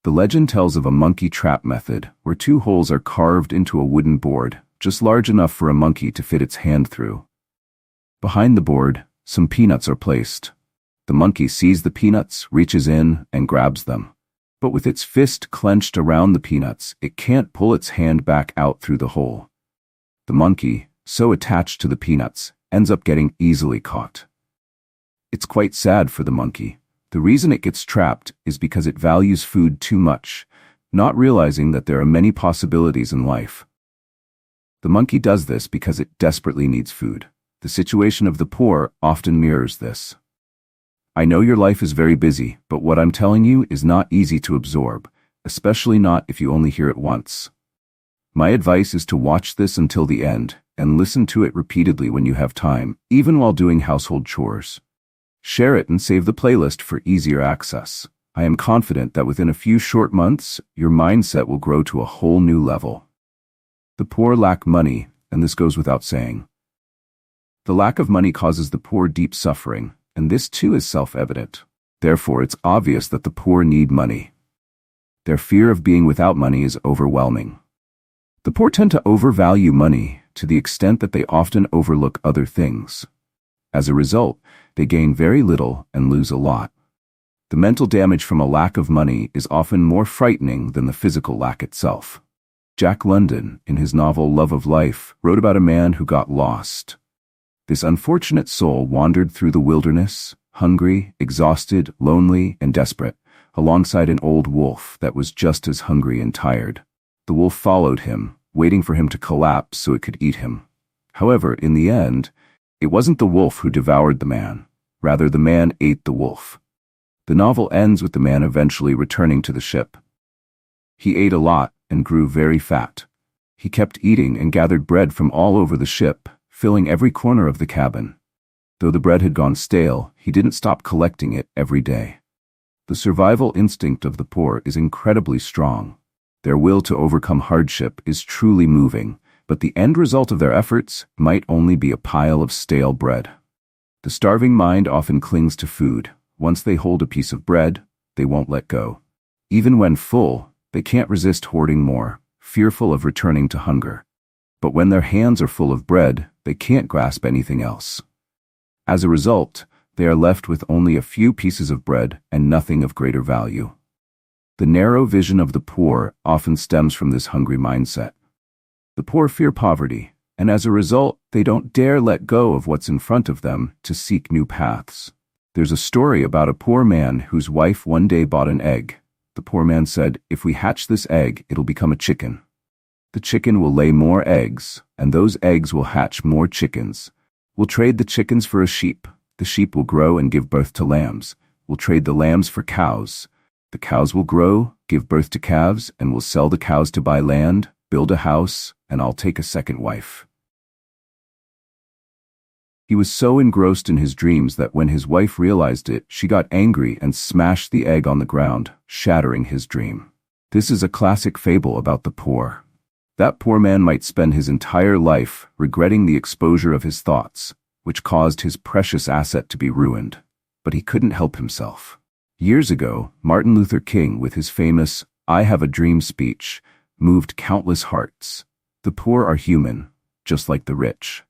The legend tells of a monkey trap method where two holes are carved into a wooden board, just large enough for a monkey to fit its hand through. Behind the board, some peanuts are placed. The monkey sees the peanuts, reaches in, and grabs them. But with its fist clenched around the peanuts, it can't pull its hand back out through the hole. The monkey, so attached to the peanuts, ends up getting easily caught. It's quite sad for the monkey. The reason it gets trapped is because it values food too much, not realizing that there are many possibilities in life. The monkey does this because it desperately needs food. The situation of the poor often mirrors this. I know your life is very busy, but what I'm telling you is not easy to absorb, especially not if you only hear it once. My advice is to watch this until the end and listen to it repeatedly when you have time, even while doing household chores. Share it and save the playlist for easier access. I am confident that within a few short months, your mindset will grow to a whole new level. The poor lack money, and this goes without saying. The lack of money causes the poor deep suffering, and this too is self-evident. Therefore, it's obvious that the poor need money. Their fear of being without money is overwhelming. The poor tend to overvalue money to the extent that they often overlook other things. As a result, they gain very little and lose a lot. The mental damage from a lack of money is often more frightening than the physical lack itself. Jack London, in his novel Love of Life, wrote about a man who got lost. This unfortunate soul wandered through the wilderness, hungry, exhausted, lonely, and desperate, alongside an old wolf that was just as hungry and tired. The wolf followed him, waiting for him to collapse so it could eat him. However, in the end, it wasn't the wolf who devoured the man. Rather, the man ate the wolf. The novel ends with the man eventually returning to the ship. He ate a lot and grew very fat. He kept eating and gathered bread from all over the ship, filling every corner of the cabin. Though the bread had gone stale, he didn't stop collecting it every day. The survival instinct of the poor is incredibly strong. Their will to overcome hardship is truly moving, but the end result of their efforts might only be a pile of stale bread. The starving mind often clings to food. Once they hold a piece of bread, they won't let go. Even when full, they can't resist hoarding more, fearful of returning to hunger. But when their hands are full of bread, they can't grasp anything else. As a result, they are left with only a few pieces of bread and nothing of greater value. The narrow vision of the poor often stems from this hungry mindset. The poor fear poverty, and as a result, they don't dare let go of what's in front of them to seek new paths. There's a story about a poor man whose wife one day bought an egg. The poor man said, "If we hatch this egg, it'll become a chicken. The chicken will lay more eggs, and those eggs will hatch more chickens. We'll trade the chickens for a sheep. The sheep will grow and give birth to lambs. We'll trade the lambs for cows. The cows will grow, give birth to calves, and we'll sell the cows to buy land, build a house, and I'll take a second wife." He was so engrossed in his dreams that when his wife realized it, she got angry and smashed the egg on the ground, shattering his dream. This is a classic fable about the poor. That poor man might spend his entire life regretting the exposure of his thoughts, which caused his precious asset to be ruined. But he couldn't help himself. Years ago, Martin Luther King, with his famous "I Have a Dream" speech, moved countless hearts. The poor are human, just like the rich.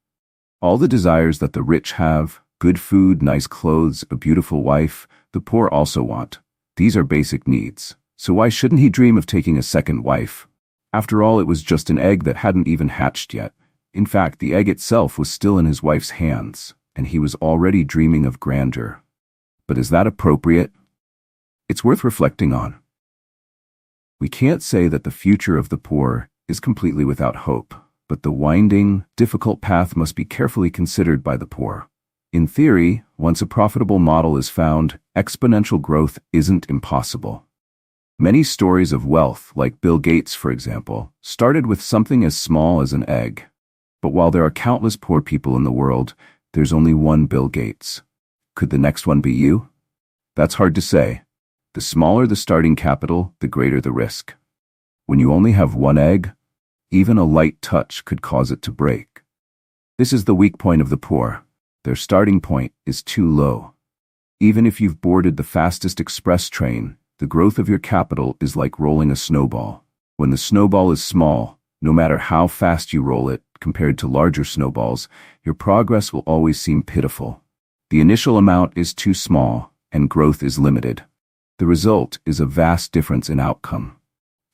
All the desires that the rich have, good food, nice clothes, a beautiful wife, the poor also want. These are basic needs. So why shouldn't he dream of taking a second wife? After all, it was just an egg that hadn't even hatched yet. In fact, the egg itself was still in his wife's hands, and he was already dreaming of grandeur. But is that appropriate? It's worth reflecting on. We can't say that the future of the poor is completely without hope, but the winding, difficult path must be carefully considered by the poor. In theory, once a profitable model is found, exponential growth isn't impossible. Many stories of wealth, like Bill Gates, for example, started with something as small as an egg. But while there are countless poor people in the world, there's only one Bill Gates. Could the next one be you? That's hard to say. The smaller the starting capital, the greater the risk. When you only have one egg, even a light touch could cause it to break. This is the weak point of the poor. Their starting point is too low. Even if you've boarded the fastest express train, The growth of your capital is like rolling a snowball. When the snowball is small, no matter how fast you roll it, compared to larger snowballs, your progress will always seem pitiful. The initial amount is too small, and growth is limited. The result is a vast difference in outcome.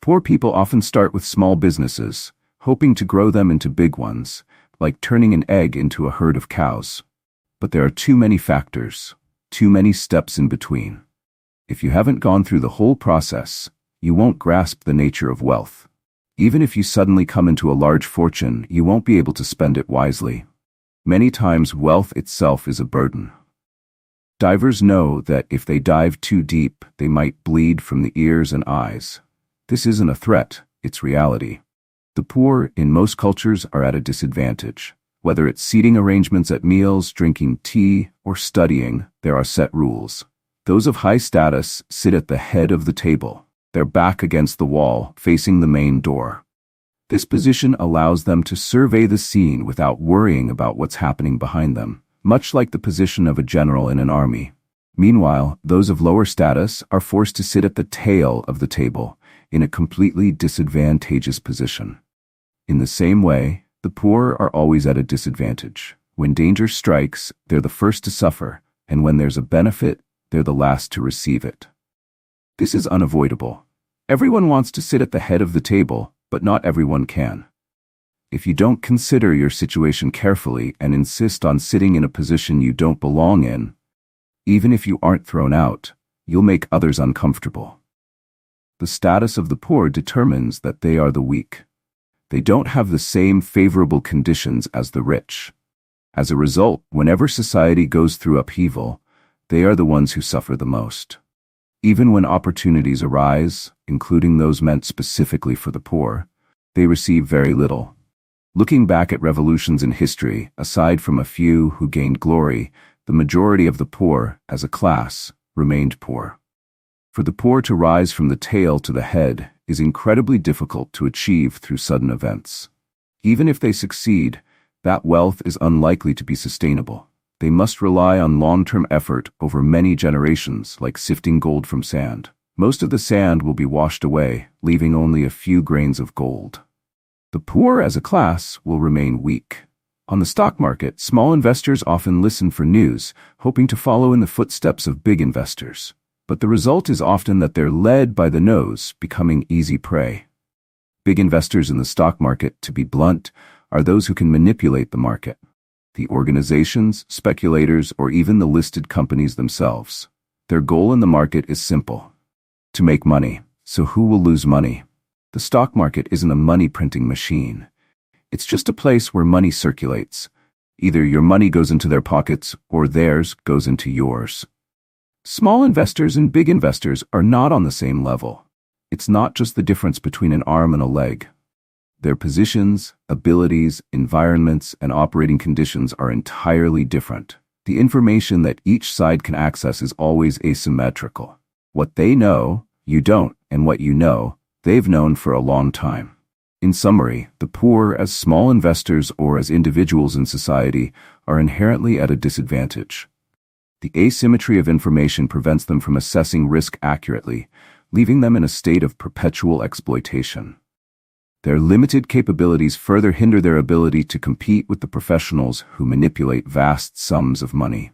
Poor people often start with small businesses, hoping to grow them into big ones, like turning an egg into a herd of cows. But there are too many factors, too many steps in between. If you haven't gone through the whole process, you won't grasp the nature of wealth. Even if you suddenly come into a large fortune, you won't be able to spend it wisely. Many times, wealth itself is a burden. Divers know that if they dive too deep, they might bleed from the ears and eyes. This isn't a threat, it's reality. The poor, in most cultures, are at a disadvantage. Whether it's seating arrangements at meals, drinking tea, or studying, there are set rules. Those of high status sit at the head of the table, their back against the wall, facing the main door. This position allows them to survey the scene without worrying about what's happening behind them, much like the position of a general in an army. Meanwhile, those of lower status are forced to sit at the tail of the table, in a completely disadvantageous position. In the same way, the poor are always at a disadvantage. When danger strikes, they're the first to suffer, and when there's a benefit, they're the last to receive it. This is unavoidable. Everyone wants to sit at the head of the table, but not everyone can. If you don't consider your situation carefully and insist on sitting in a position you don't belong in, even if you aren't thrown out, you'll make others uncomfortable. The status of the poor determines that they are the weak. They don't have the same favorable conditions as the rich. As a result, whenever society goes through upheaval, they are the ones who suffer the most. Even when opportunities arise, including those meant specifically for the poor, they receive very little. Looking back at revolutions in history, aside from a few who gained glory, the majority of the poor, as a class, remained poor. For the poor to rise from the tail to the head is incredibly difficult to achieve through sudden events. Even if they succeed, that wealth is unlikely to be sustainable. They must rely on long-term effort over many generations, like sifting gold from sand. Most of the sand will be washed away, leaving only a few grains of gold. The poor as a class will remain weak. On the stock market, small investors often listen for news, hoping to follow in the footsteps of big investors. But the result is often that they're led by the nose, becoming easy prey. Big investors in the stock market, to be blunt, are those who can manipulate the market. The organizations, speculators, or even the listed companies themselves. Their goal in the market is simple: to make money. So who will lose money? The stock market isn't a money-printing machine. It's just a place where money circulates. Either your money goes into their pockets, or theirs goes into yours. Small investors and big investors are not on the same level. It's not just the difference between an arm and a leg. Their positions, abilities, environments, and operating conditions are entirely different. The information that each side can access is always asymmetrical. What they know, you don't, and what you know, they've known for a long time. In summary, the poor, as small investors or as individuals in society, are inherently at a disadvantage. The asymmetry of information prevents them from assessing risk accurately, leaving them in a state of perpetual exploitation. Their limited capabilities further hinder their ability to compete with the professionals who manipulate vast sums of money.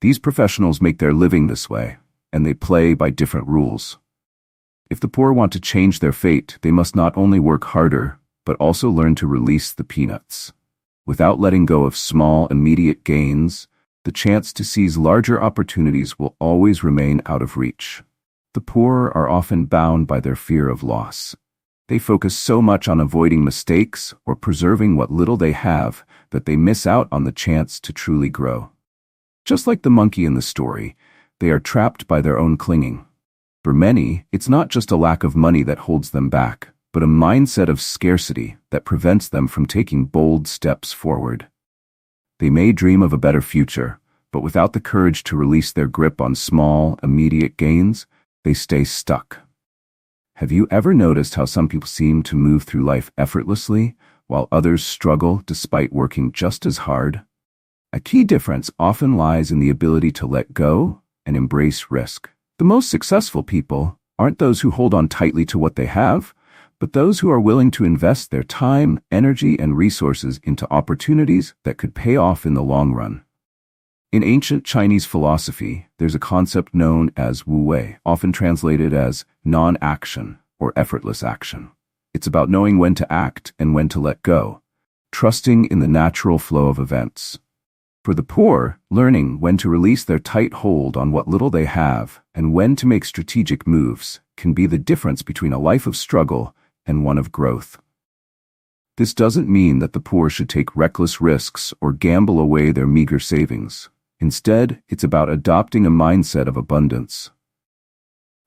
These professionals make their living this way, and they play by different rules. If the poor want to change their fate, they must not only work harder, but also learn to release the peanuts. Without letting go of small, immediate gains, the chance to seize larger opportunities will always remain out of reach. The poor are often bound by their fear of loss. They focus so much on avoiding mistakes or preserving what little they have that they miss out on the chance to truly grow. Just like the monkey in the story, they are trapped by their own clinging. For many, it's not just a lack of money that holds them back, but a mindset of scarcity that prevents them from taking bold steps forward. They may dream of a better future, but without the courage to release their grip on small, immediate gains, they stay stuck. Have you ever noticed how some people seem to move through life effortlessly, while others struggle despite working just as hard? A key difference often lies in the ability to let go and embrace risk. The most successful people aren't those who hold on tightly to what they have, but those who are willing to invest their time, energy, and resources into opportunities that could pay off in the long run. In ancient Chinese philosophy, there's a concept known as wu wei, often translated as non-action or effortless action. It's about knowing when to act and when to let go, trusting in the natural flow of events. For the poor, learning when to release their tight hold on what little they have and when to make strategic moves can be the difference between a life of struggle and one of growth. This doesn't mean that the poor should take reckless risks or gamble away their meager savings. Instead, it's about adopting a mindset of abundance.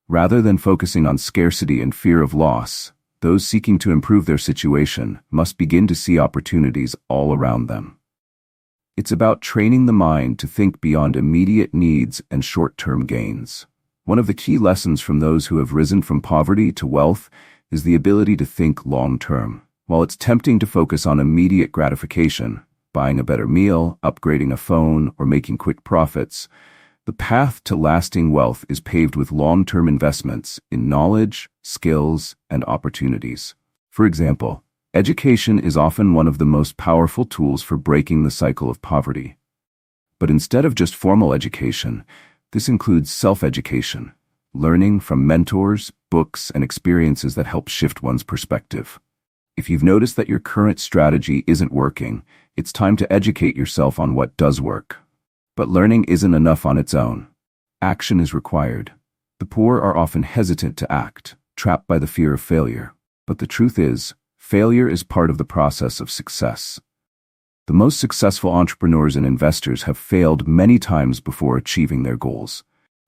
Rather than focusing on scarcity and fear of loss, those seeking to improve their situation must begin to see opportunities all around them. It's about training the mind to think beyond immediate needs and short-term gains. One of the key lessons from those who have risen from poverty to wealth is the ability to think long-term. While it's tempting to focus on immediate gratification, buying a better meal, upgrading a phone, or making quick profits, the path to lasting wealth is paved with long-term investments in knowledge, skills, and opportunities. For example, education is often one of the most powerful tools for breaking the cycle of poverty. But instead of just formal education, this includes self-education, learning from mentors, books, and experiences that help shift one's perspective. If you've noticed that your current strategy isn't working, it's time to educate yourself on what does work. But learning isn't enough on its own. Action is required. The poor are often hesitant to act, trapped by the fear of failure. But the truth is, failure is part of the process of success. The most successful entrepreneurs and investors have failed many times before achieving their goals.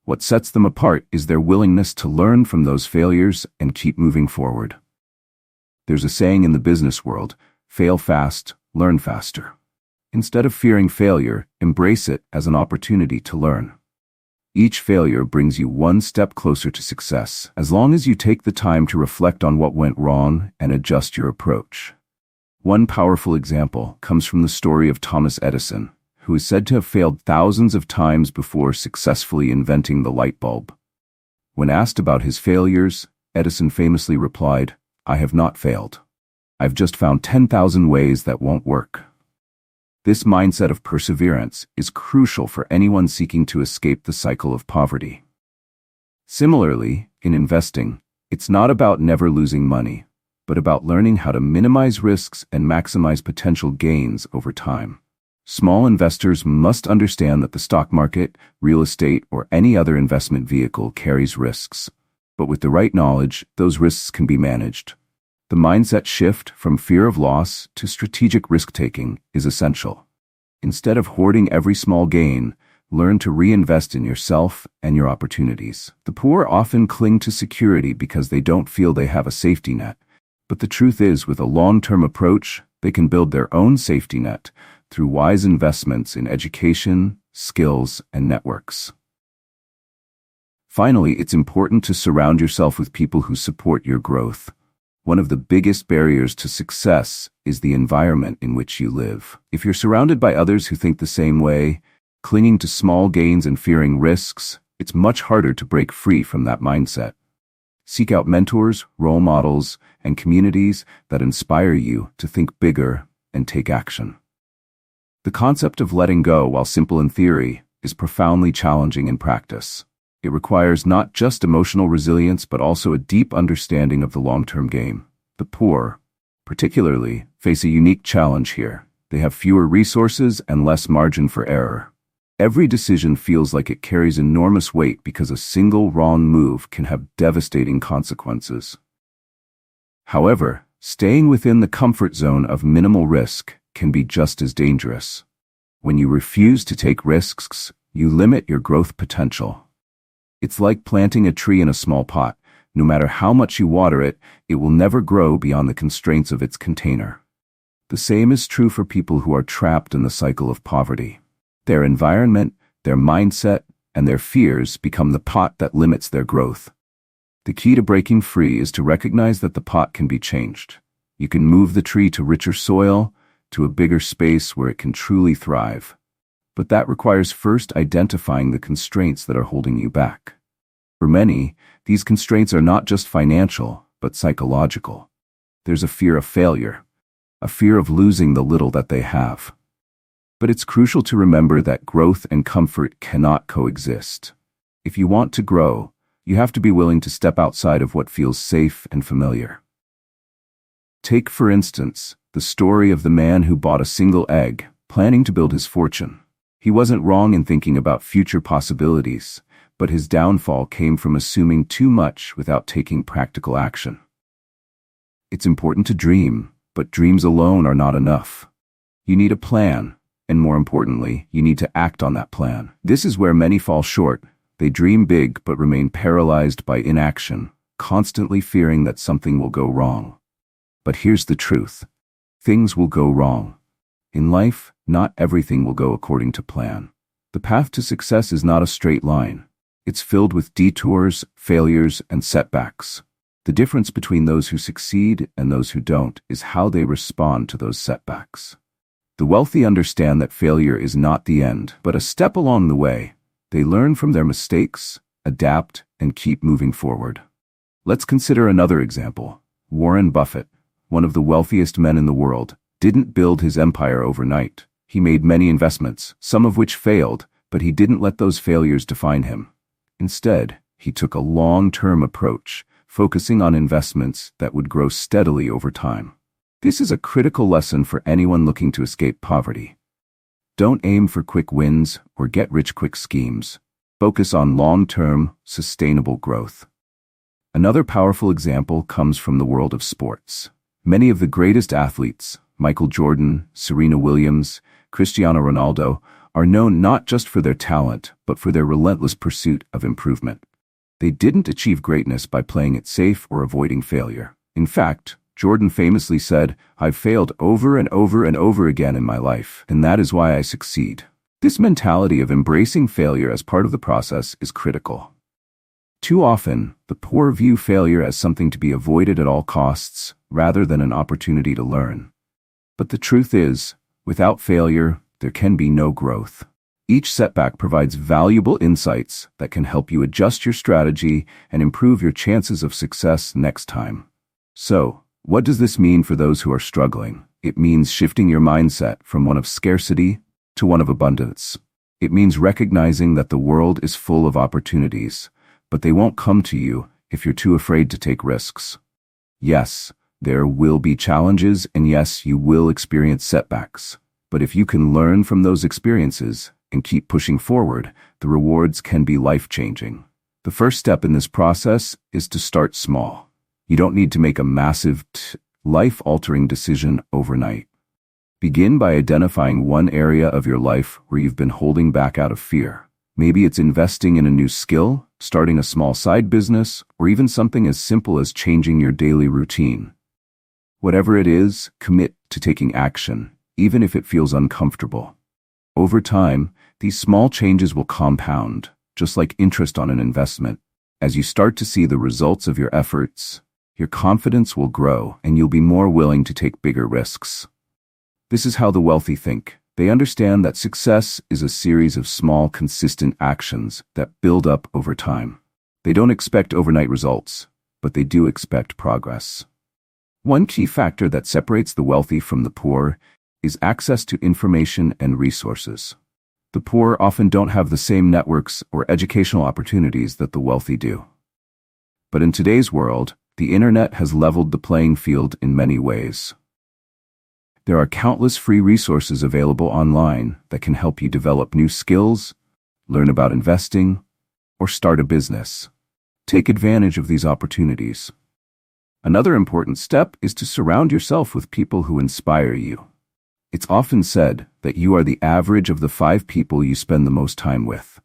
What sets them apart is their willingness to learn from those failures and keep moving forward. There's a saying in the business world, fail fast, learn faster. Instead of fearing failure, embrace it as an opportunity to learn. Each failure brings you one step closer to success, as long as you take the time to reflect on what went wrong and adjust your approach. One powerful example comes from the story of Thomas Edison, who is said to have failed thousands of times before successfully inventing the light bulb. When asked about his failures, Edison famously replied, "I have not failed. I've just found 10,000 ways that won't work." This mindset of perseverance is crucial for anyone seeking to escape the cycle of poverty. Similarly, in investing, it's not about never losing money, but about learning how to minimize risks and maximize potential gains over time. Small investors must understand that the stock market, real estate, or any other investment vehicle carries risks. But with the right knowledge, those risks can be managed. The mindset shift from fear of loss to strategic risk-taking is essential. Instead of hoarding every small gain, learn to reinvest in yourself and your opportunities. The poor often cling to security because they don't feel they have a safety net. But the truth is, with a long-term approach, they can build their own safety net through wise investments in education, skills, and networks. Finally, it's important to surround yourself with people who support your growth. One of the biggest barriers to success is the environment in which you live. If you're surrounded by others who think the same way, clinging to small gains and fearing risks, it's much harder to break free from that mindset. Seek out mentors, role models, and communities that inspire you to think bigger and take action. The concept of letting go, while simple in theory, is profoundly challenging in practice. It requires not just emotional resilience, but also a deep understanding of the long-term game. The poor, particularly, face a unique challenge here. They have fewer resources and less margin for error. Every decision feels like it carries enormous weight because a single wrong move can have devastating consequences. However, staying within the comfort zone of minimal risk can be just as dangerous. When you refuse to take risks, you limit your growth potential. It's like planting a tree in a small pot. No matter how much you water it, it will never grow beyond the constraints of its container. The same is true for people who are trapped in the cycle of poverty. Their environment, their mindset, and their fears become the pot that limits their growth. The key to breaking free is to recognize that the pot can be changed. You can move the tree to richer soil, to a bigger space where it can truly thrive. But that requires first identifying the constraints that are holding you back. For many, these constraints are not just financial, but psychological. There's a fear of failure, a fear of losing the little that they have. But it's crucial to remember that growth and comfort cannot coexist. If you want to grow, you have to be willing to step outside of what feels safe and familiar. Take, for instance, the story of the man who bought a single egg, planning to build his fortune. He wasn't wrong in thinking about future possibilities, but his downfall came from assuming too much without taking practical action. It's important to dream, but dreams alone are not enough. You need a plan, and more importantly, you need to act on that plan. This is where many fall short. They dream big but remain paralyzed by inaction, constantly fearing that something will go wrong. But here's the truth. Things will go wrong. In life, not everything will go according to plan. The path to success is not a straight line. It's filled with detours, failures, and setbacks. The difference between those who succeed and those who don't is how they respond to those setbacks. The wealthy understand that failure is not the end, but a step along the way. They learn from their mistakes, adapt, and keep moving forward. Let's consider another example. Warren Buffett, one of the wealthiest men in the world, didn't build his empire overnight. He made many investments, some of which failed, but he didn't let those failures define him. Instead, he took a long-term approach, focusing on investments that would grow steadily over time. This is a critical lesson for anyone looking to escape poverty. Don't aim for quick wins or get-rich-quick schemes. Focus on long-term, sustainable growth. Another powerful example comes from the world of sports. Many of the greatest athletes, Michael Jordan, Serena Williams, Cristiano Ronaldo, are known not just for their talent, but for their relentless pursuit of improvement. They didn't achieve greatness by playing it safe or avoiding failure. In fact, Jordan famously said, "I've failed over and over and over again in my life, and that is why I succeed." This mentality of embracing failure as part of the process is critical. Too often, the poor view failure as something to be avoided at all costs, rather than an opportunity to learn. But the truth is, without failure, there can be no growth. Each setback provides valuable insights that can help you adjust your strategy and improve your chances of success next time. So, what does this mean for those who are struggling? It means shifting your mindset from one of scarcity to one of abundance. It means recognizing that the world is full of opportunities, but they won't come to you if you're too afraid to take risks. Yes, there will be challenges, and yes, you will experience setbacks. But if you can learn from those experiences and keep pushing forward, the rewards can be life-changing. The first step in this process is to start small. You don't need to make a massive, life-altering decision overnight. Begin by identifying one area of your life where you've been holding back out of fear. Maybe it's investing in a new skill, starting a small side business, or even something as simple as changing your daily routine. Whatever it is, commit to taking action, even if it feels uncomfortable. Over time, these small changes will compound, just like interest on an investment. As you start to see the results of your efforts, your confidence will grow and you'll be more willing to take bigger risks. This is how the wealthy think. They understand that success is a series of small, consistent actions that build up over time. They don't expect overnight results, but they do expect progress. One key factor that separates the wealthy from the poor is access to information and resources. The poor often don't have the same networks or educational opportunities that the wealthy do. But in today's world, the internet has leveled the playing field in many ways. There are countless free resources available online that can help you develop new skills, learn about investing, or start a business. Take advantage of these opportunities. Another important step is to surround yourself with people who inspire you. It's often said that you are the average of the 5 people you spend the most time with.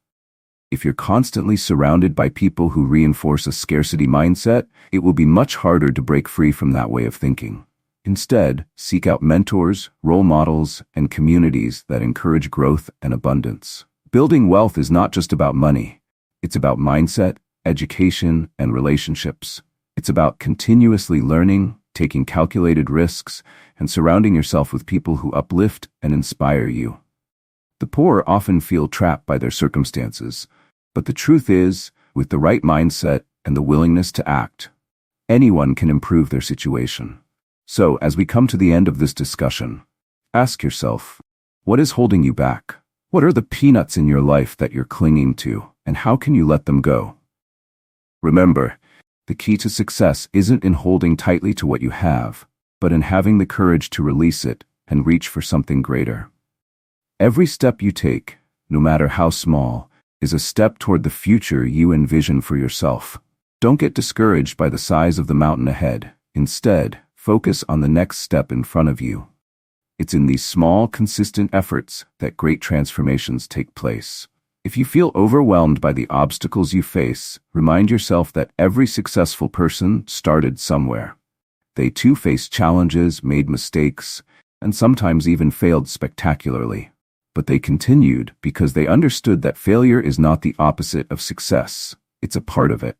If you're constantly surrounded by people who reinforce a scarcity mindset, it will be much harder to break free from that way of thinking. Instead, seek out mentors, role models, and communities that encourage growth and abundance. Building wealth is not just about money. It's about mindset, education, and relationships. It's about continuously learning, taking calculated risks, and surrounding yourself with people who uplift and inspire you. The poor often feel trapped by their circumstances, but the truth is, With the right mindset and the willingness to act, anyone can improve their situation. So, as we come to the end of this discussion, ask yourself, what is holding you back? What are the peanuts in your life that you're clinging to, and how can you let them go? Remember, the key to success isn't in holding tightly to what you have, but in having the courage to release it and reach for something greater. Every step you take, no matter how small, is a step toward the future you envision for yourself. Don't get discouraged by the size of the mountain ahead. Instead, focus on the next step in front of you. It's in these small, consistent efforts that great transformations take place. If you feel overwhelmed by the obstacles you face, remind yourself that every successful person started somewhere. They too faced challenges, made mistakes, and sometimes even failed spectacularly. But they continued because they understood that failure is not the opposite of success. It's a part of it.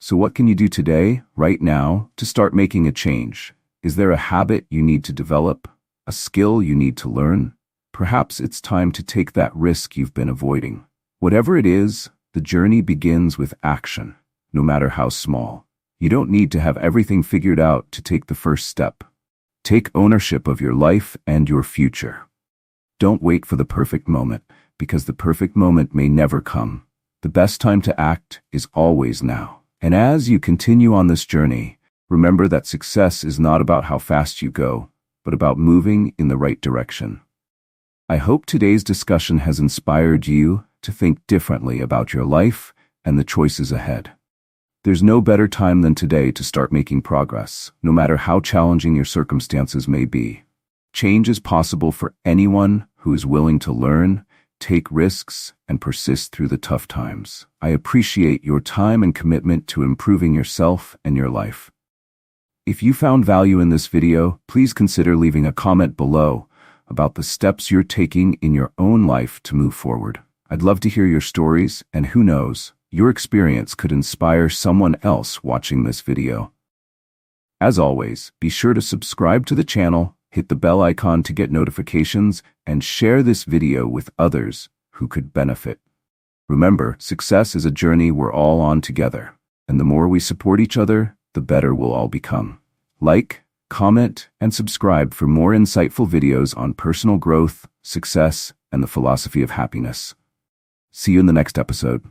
So what can you do today, right now, to start making a change? Is there a habit you need to develop? A skill you need to learn? Perhaps it's time to take that risk you've been avoiding. Whatever it is, the journey begins with action, no matter how small. You don't need to have everything figured out to take the first step. Take ownership of your life and your future. Don't wait for the perfect moment, because the perfect moment may never come. The best time to act is always now. And as you continue on this journey, remember that success is not about how fast you go, but about moving in the right direction. I hope today's discussion has inspired you to think differently about your life and the choices ahead. There's no better time than today to start making progress, no matter how challenging your circumstances may be. Change is possible for anyone who is willing to learn, take risks, and persist through the tough times. I appreciate your time and commitment to improving yourself and your life. If you found value in this video, please consider leaving a comment below about the steps you're taking in your own life to move forward. I'd love to hear your stories, and who knows, your experience could inspire someone else watching this video. As always, be sure to subscribe to the channel, hit the bell icon to get notifications, and share this video with others who could benefit. Remember, success is a journey we're all on together, and the more we support each other, the better we'll all become. Like, comment, and subscribe for more insightful videos on personal growth, success, and the philosophy of happiness. See you in the next episode.